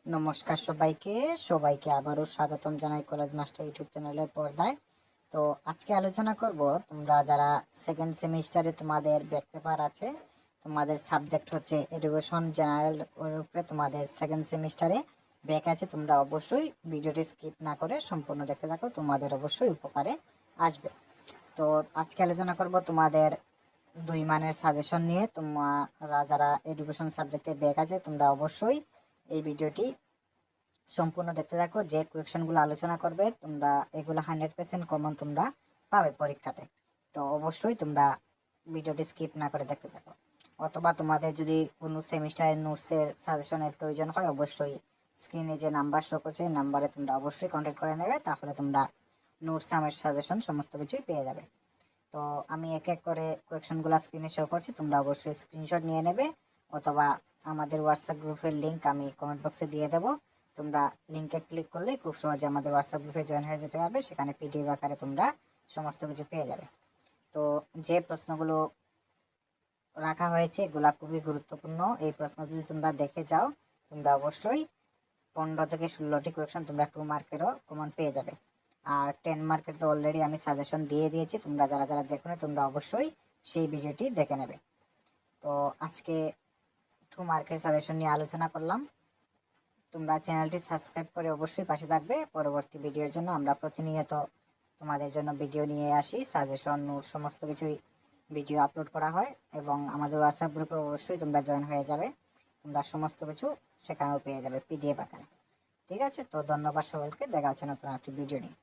নমস্কার সবাইকে সবাইকে আবারও স্বাগতম জানাই কলেজ মাস্টার ইউটিউব চ্যানেলের পর্দায়। তো আজকে আলোচনা করব তোমরা যারা সেকেন্ড সেমিস্টারে তোমাদের ব্যাক পেপার আছে, তোমাদের সাবজেক্ট হচ্ছে এডুকেশন জেনারেল, ওর উপরে তোমাদের সেকেন্ড সেমিস্টারে ব্যাক আছে। তোমরা অবশ্যই ভিডিওটি স্কিপ না করে সম্পূর্ণ দেখতে থাকো, তোমাদের অবশ্যই উপকারে আসবে। তো আজকে আলোচনা করব তোমাদের 2 মানের সাজেশন নিয়ে। তোমরা যারা এডুকেশন সাবজেক্টে ব্যাক আছে তোমরা অবশ্যই এই ভিডিওটি সম্পূর্ণ দেখতে থাকো। যে কোয়েকশনগুলো আলোচনা করবে তোমরা এগুলো 100% কমন তোমরা পাবে পরীক্ষাতে। তো অবশ্যই তোমরা ভিডিওটি স্কিপ না করে দেখতে থাকো। অথবা তোমাদের যদি কোনো সেমিস্টারের নোটসের সাজেশনের প্রয়োজন হয় অবশ্যই স্ক্রিনে যে নাম্বার শো করছে এই নাম্বারে তোমরা অবশ্যই কন্ট্যাক্ট করে নেবে, তাহলে তোমরা নোটস আমার সাজেশন সমস্ত কিছুই পেয়ে যাবে। তো আমি এক এক করে কোয়েকশনগুলো স্ক্রিনে শো করছি, তোমরা অবশ্যই স্ক্রিনশট নিয়ে নেবে, অথবা আমাদের হোয়াটসঅ্যাপ গ্রুপের লিঙ্ক আমি কমেন্ট বক্সে দিয়ে দেবো। তোমরা লিঙ্কে ক্লিক করলেই খুব সহজে আমাদের হোয়াটসঅ্যাপ গ্রুপে জয়েন হয়ে যেতে পারবে, সেখানে পিডিএফ আকারে তোমরা সমস্ত কিছু পেয়ে যাবে। তো যে প্রশ্নগুলো রাখা হয়েছে এগুলা খুবই গুরুত্বপূর্ণ। এই প্রশ্ন যদি তোমরা দেখে যাও তোমরা অবশ্যই 15 থেকে 16টি কোয়েকশন তোমরা 2 মার্কেরও কমন পেয়ে যাবে। আর 10 মার্কের তো অলরেডি আমি সাজেশন দিয়ে দিয়েছি, তোমরা যারা যারা দেখো না তোমরা অবশ্যই সেই ভিডিওটি দেখে নেবে। তো আজকে 2 মার্কের সাজেশন নিয়ে আলোচনা করলাম। তোমরা চ্যানেলটি সাবস্ক্রাইব করে অবশ্যই পাশে থাকবে। পরবর্তী ভিডিওর জন্য আমরা প্রতিনিয়ত তোমাদের জন্য ভিডিও নিয়ে আসি, সাজেশন নোট সমস্ত কিছুই ভিডিও আপলোড করা হয়, এবং আমাদের হোয়াটসঅ্যাপ গ্রুপে অবশ্যই তোমরা জয়েন হয়ে যাবে। তোমরা সমস্ত কিছু সেখানেও পেয়ে যাবে পিডিএফ আকারে। ঠিক আছে, তো ধন্যবাদ সকলকে, দেখা হচ্ছে নতুন একটি ভিডিও নিয়ে।